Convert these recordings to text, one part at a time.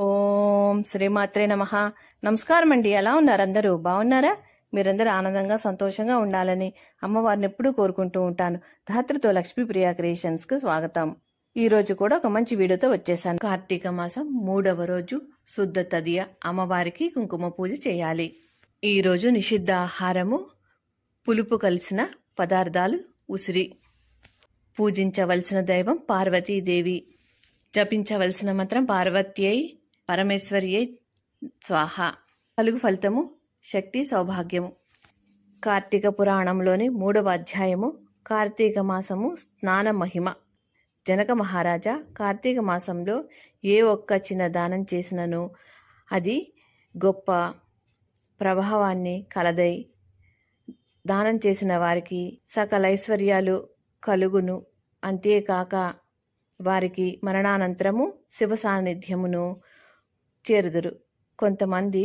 ఓం శ్రీమాత్రే నమః. నమస్కారం అండి. ఎలా ఉన్నారు? అందరూ బాగున్నారా? మీరందరూ ఆనందంగా సంతోషంగా ఉండాలని అమ్మవారిని ఎప్పుడూ కోరుకుంటూ ఉంటాను. ధాత్రితో లక్ష్మీప్రియ క్రియేషన్స్ కు స్వాగతం. ఈ రోజు కూడా ఒక మంచి వీడియోతో వచ్చేసాను. కార్తీక మాసం 3వ రోజు శుద్ధ తదియ అమ్మవారికి కుంకుమ పూజ చేయాలి. ఈ రోజు నిషిద్ధ ఆహారము, పులుపు కలిసిన పదార్థాలు, ఉసిరి. పూజించవలసిన దైవం పార్వతీదేవి. జపించవలసిన మంత్రం పార్వత్యై పరమేశ్వర్యై స్వాహ. కలుగు ఫలితము శక్తి సౌభాగ్యము. కార్తీక పురాణంలోని 3వ అధ్యాయము కార్తీక మాసము స్నాన మహిమ. జనక మహారాజా, కార్తీక మాసంలో ఏ ఒక్క చిన్న దానం చేసినను అది గొప్ప ప్రభావాన్ని కలదై దానం చేసిన వారికి సకల ఐశ్వర్యాలు కలుగును. అంతేకాక వారికి మరణానంతరము శివ సాన్నిధ్యమును చేరుదురు. కొంతమంది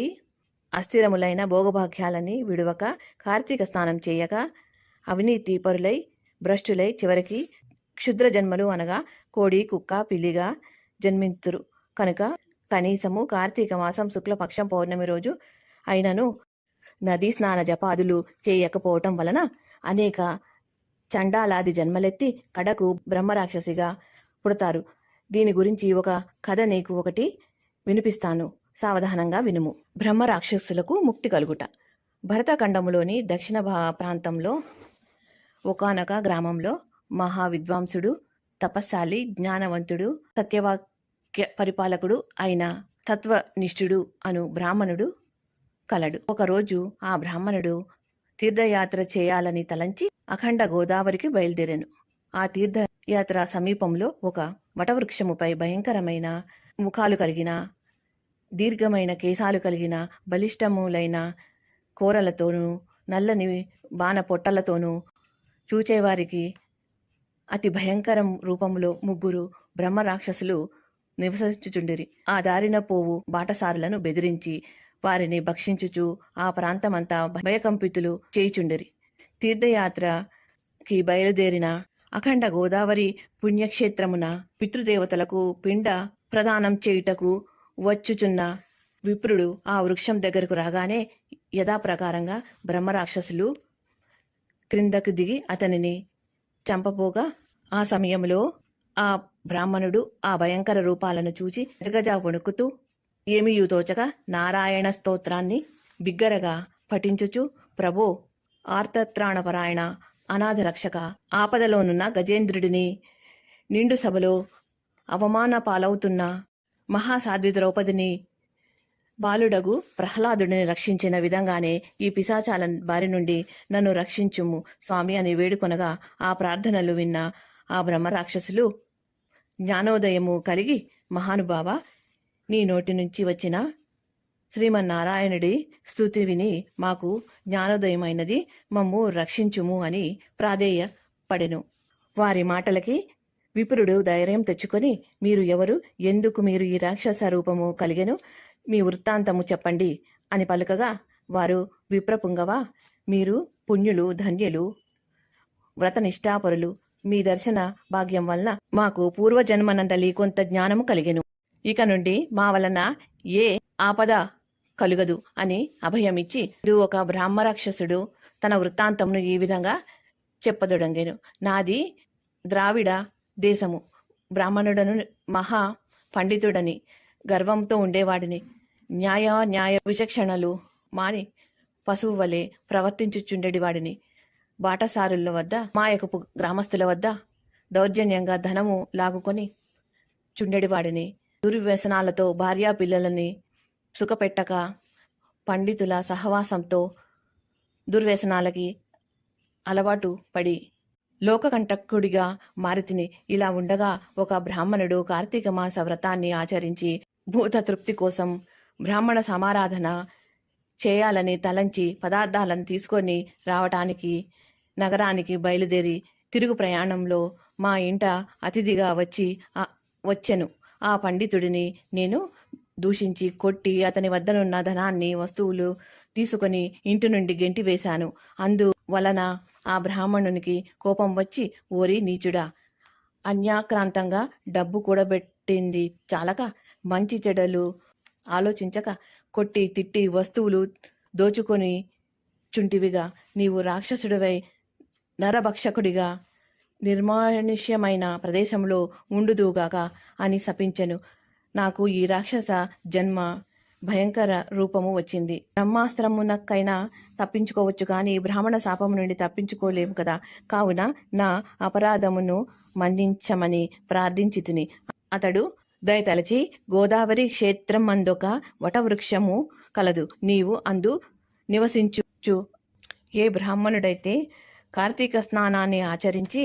అస్థిరములైన భోగభాగ్యాలని విడువక కార్తీక స్నానం చేయక అవినీతి పరులై భ్రష్టులై చివరికి క్షుద్ర జన్మలు అనగా కోడి కుక్క పిల్లిగా జన్మింతురు. కనుక కనీసము కార్తీక మాసం శుక్లపక్షం పౌర్ణమి రోజు అయినను నదీ స్నాన జపాదులు చేయకపోవటం వలన అనేక చండాలాది జన్మలెత్తి కడకు బ్రహ్మరాక్షసిగా పుడతారు. దీని గురించి ఒక కథ నీకు ఒకటి వినిపిస్తాను, సావధానంగా వినుము. బ్రహ్మ రాక్షసులకు ముక్తి కలుగుట. భరతఖండములోని దక్షిణ ప్రాంతంలో ఒకానొక గ్రామంలో మహా విద్వాంసుడు, తపస్శాలి, జ్ఞానవంతుడు, సత్యవాక్య పరిపాలకుడు అయిన తత్వనిష్ఠుడు అను బ్రాహ్మణుడు కలడు. ఒకరోజు ఆ బ్రాహ్మణుడు తీర్థయాత్ర చేయాలని తలంచి అఖండ గోదావరికి బయలుదేరాను. ఆ తీర్థయాత్ర సమీపంలో ఒక వటవృక్షముపై భయంకరమైన ముఖాలు కలిగిన, దీర్ఘమైన కేశాలు కలిగిన, బలిష్టములైన కోరలతోనూ నల్లని బాణ పొట్టలతోనూ చూచేవారికి అతి భయంకర రూపంలో 3 బ్రహ్మరాక్షసులు నివసించుచుండిరి. ఆ దారిన పోవు బాటసారులను బెదిరించి వారిని భక్షించుచు ఆ ప్రాంతమంతా భయకంపితులు చేయుచుండిరి. తీర్థయాత్రకి బయలుదేరిన అఖండ గోదావరి పుణ్యక్షేత్రమున పితృదేవతలకు పిండ ప్రదానం చేయుటకు వచ్చుచున్న విప్రుడు ఆ వృక్షం దగ్గరకు రాగానే యథాప్రకారంగా బ్రహ్మరాక్షసులు క్రిందకు దిగి అతనిని చంపబోగా ఆ సమయంలో ఆ బ్రాహ్మణుడు ఆ భయంకర రూపాలను చూచి గజగజ వణుకుతూ ఏమీయూ తోచక నారాయణ స్తోత్రాన్ని బిగ్గరగా పఠించుచు, ప్రభో ఆర్తత్రాణపరాయణ అనాథ రక్షక, ఆపదలోనున్న గజేంద్రుడిని, నిండు సభలో అవమాన పాలవుతున్న మహాసాధ్వి ద్రౌపదిని, బాలుడగు ప్రహ్లాదుడిని రక్షించిన విధంగానే ఈ పిశాచాల బారి నుండి నన్ను రక్షించుము స్వామి అని వేడుకొనగా ఆ ప్రార్థనలు విన్న ఆ బ్రహ్మరాక్షసులు జ్ఞానోదయము కలిగి, మహానుభావ, నీ నోటి నుంచి వచ్చిన శ్రీమన్నారాయణుడి స్తుతి విని మాకు జ్ఞానోదయమైనది, మమ్ము రక్షించుము అని ప్రాధేయపడెను. వారి మాటలకి విప్రుడు ధైర్యం తెచ్చుకొని, మీరు ఎవరు, ఎందుకు మీరు ఈ రాక్షస రూపము కలిగెను, మీ వృత్తాంతము చెప్పండి అని పలుకగా వారు, విప్రపుంగవ, మీరు పుణ్యులు, ధన్యులు, వ్రతనిష్ఠాపరులు. మీ దర్శన భాగ్యం వలన మాకు పూర్వజన్మనందలి కొంత జ్ఞానము కలిగెను. ఇక నుండి మా వలన ఏ ఆపద కలుగదు అని అభయమిచ్చి ఒక బ్రహ్మరాక్షసుడు తన వృత్తాంతమును ఈ విధంగా చెప్పదొడంగెను. నాది ద్రావిడ దేశము. బ్రాహ్మణుడను, మహా పండితుడని, గర్వంతో ఉండేవాడిని. న్యాయ విచక్షణలు మాని పశువు వలె ప్రవర్తించుచుండేవాడిని. బాటసారుల వద్ద, మాయకపు గ్రామస్తుల వద్ద దౌర్జన్యంగా ధనము లాగుకొని చుండెడివాడిని. దుర్వ్యసనాలతో భార్యా పిల్లలని సుఖపెట్టక పండితుల సహవాసంతో దుర్వ్యసనాలకి అలవాటు పడి లోకకంటకుడిగా మారితిని. ఇలా ఉండగా ఒక బ్రాహ్మణుడు కార్తీక మాస వ్రతాన్ని ఆచరించి భూత తృప్తి కోసం బ్రాహ్మణ సమారాధన చేయాలని తలంచి పదార్థాలను తీసుకొని రావటానికి నగరానికి బయలుదేరి తిరుగు ప్రయాణంలో మా ఇంట అతిథిగా వచ్చెను. ఆ పండితుడిని నేను దూషించి కొట్టి అతని వద్దనున్న ధనాన్ని, వస్తువులు తీసుకొని ఇంటి నుండి గెంటి వేశాను. అందువలన ఆ బ్రాహ్మణునికి కోపం వచ్చి, ఓరి నీచుడా, అన్యాక్రాంతంగా డబ్బు కూడబెట్టింది చాలక మంచి చెడ్డలు ఆలోచించక కొట్టి తిట్టి వస్తువులు దోచుకొని చుంటివిగా నీవు రాక్షసుడివై నరభక్షకుడిగా నిర్మానుష్యమైన ప్రదేశంలో ఉండుదుగాక అని శపించెను. నాకు ఈ రాక్షస జన్మ భయంకర రూపము వచ్చింది. బ్రహ్మాస్త్రమునకైనా తప్పించుకోవచ్చు కానీ బ్రాహ్మణ శాపము నుండి తప్పించుకోలేము కదా. కావున నా అపరాధమును మన్నించమని ప్రార్థించితిని. అతడు దయతలచి, గోదావరి క్షేత్రం మందొక వటవృక్షము కలదు. నీవు అందు నివసించుచు. ఏ బ్రాహ్మణుడైతే కార్తీక స్నానాన్ని ఆచరించి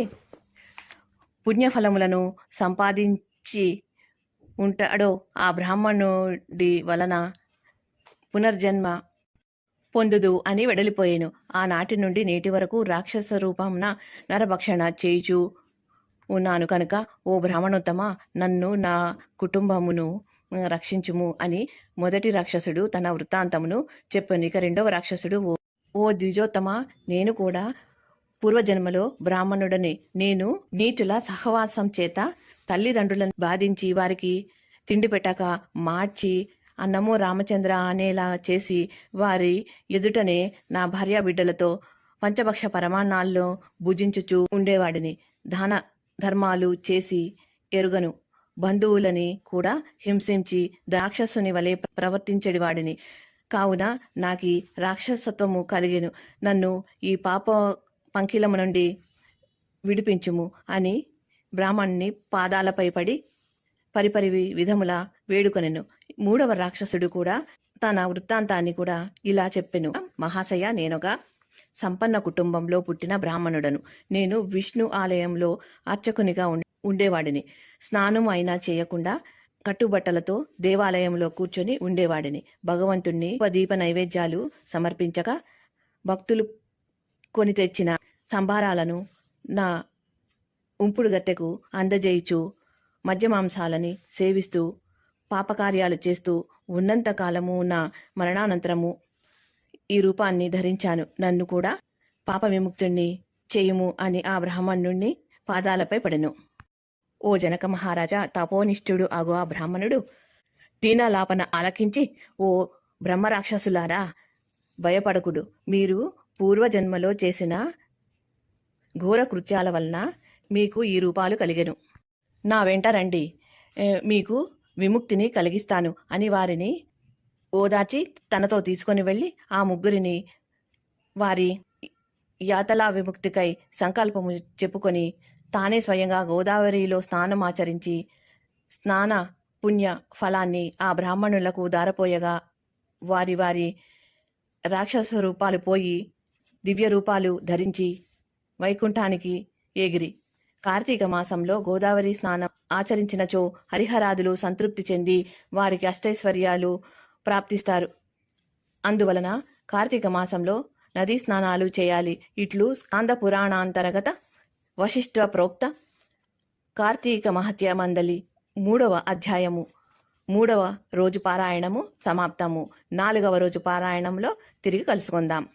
పుణ్యఫలములను సంపాదించి ఉంటాడో ఆ బ్రాహ్మణుడి వలన పునర్జన్మ పొందుదు అని వెడలిపోయాను. ఆనాటి నుండి నేటి వరకు రాక్షస రూపంన నరభక్షణ చేయుచు ఉన్నాను కనుక ఓ బ్రాహ్మణోత్తమ, నన్ను నా కుటుంబమును రక్షించుము అని మొదటి రాక్షసుడు తన వృత్తాంతమును చెప్పాను. ఇక రెండవ రాక్షసుడు, ఓ ద్విజోత్తమ, నేను కూడా పూర్వజన్మలో బ్రాహ్మణుడని. నేను నీటుల సహవాసం చేత తల్లిదండ్రులను బాధించి వారికి తిండి పెట్టక మార్చి అన్నమో రామచంద్ర అనేలా చేసి వారి ఎదుటనే నా భార్య బిడ్డలతో పంచభక్ష పరమాన్నాల్లో భుజించుచూ ఉండేవాడిని. దాన ధర్మాలు చేసి ఎరుగను. బంధువులని కూడా హింసించి రాక్షసుని వలె ప్రవర్తించేవాడిని. కావున నాకీ రాక్షసత్వము కలిగెను. నన్ను ఈ పాప పంకిలము నుండి విడిపించుము అని బ్రాహ్మణుని పాదాలపై పడి పరిపరి విధముల వేడుకొనెను. మూడవ రాక్షసుడు కూడా తన వృత్తాంతాన్ని కూడా ఇలా చెప్పెను. మహాశయ, నేనొక సంపన్న కుటుంబంలో పుట్టిన బ్రాహ్మణుడను. నేను విష్ణు ఆలయంలో అర్చకునిగా ఉండేవాడిని. స్నానం అయినా చేయకుండా కట్టుబట్టలతో దేవాలయంలో కూర్చొని ఉండేవాడిని. భగవంతుణ్ణి దీప నైవేద్యాలు సమర్పించక భక్తులు కొని తెచ్చిన సంభారాలను నా ఉంపుడు గత్తెకు అందజేయుచు మద్యమాంసాలని సేవిస్తూ పాపకార్యాలు చేస్తూ ఉన్నంత కాలము నా మరణానంతరము ఈ రూపాన్ని ధరించాను. నన్ను కూడా పాప విముక్తుణ్ణి చేయుము అని ఆ బ్రాహ్మణుణ్ణి పాదాలపై పడెను. ఓ జనక మహారాజా, తపోనిష్ఠుడు ఆగు ఆ బ్రాహ్మణుడు దీనాలాపన ఆలకించి, ఓ బ్రహ్మరాక్షసులారా, భయపడకుడు. మీరు పూర్వజన్మలో చేసిన ఘోర కృత్యాల వలన మీకు ఈ రూపాలు కలిగెను. నా వెంట రండి, మీకు విముక్తిని కలిగిస్తాను అని వారిని ఓదార్చి తనతో తీసుకొని వెళ్ళి ఆ ముగ్గురిని వారి యాతలా విముక్తికై సంకల్పము చెప్పుకొని తానే స్వయంగా గోదావరిలో స్నానం ఆచరించి స్నాన పుణ్య ఫలాన్ని ఆ బ్రాహ్మణులకు దారపోయగా వారి వారి రాక్షస రూపాలు పోయి దివ్య రూపాలు ధరించి వైకుంఠానికి ఎగిరి కార్తీక మాసంలో గోదావరి స్నానం ఆచరించినచో హరిహరాదులు సంతృప్తి చెంది వారికి అష్టైశ్వర్యాలు ప్రాప్తిస్తారు. అందువలన కార్తీక మాసంలో నదీ స్నానాలు చేయాలి. ఇట్లు స్కాంద పురాణాంతర్గత వశిష్ఠ ప్రోక్త కార్తీక మహత్య మందలి 3వ అధ్యాయము 3వ రోజు పారాయణము సమాప్తము. 4వ రోజు పారాయణంలో తిరిగి కలుసుకుందాం.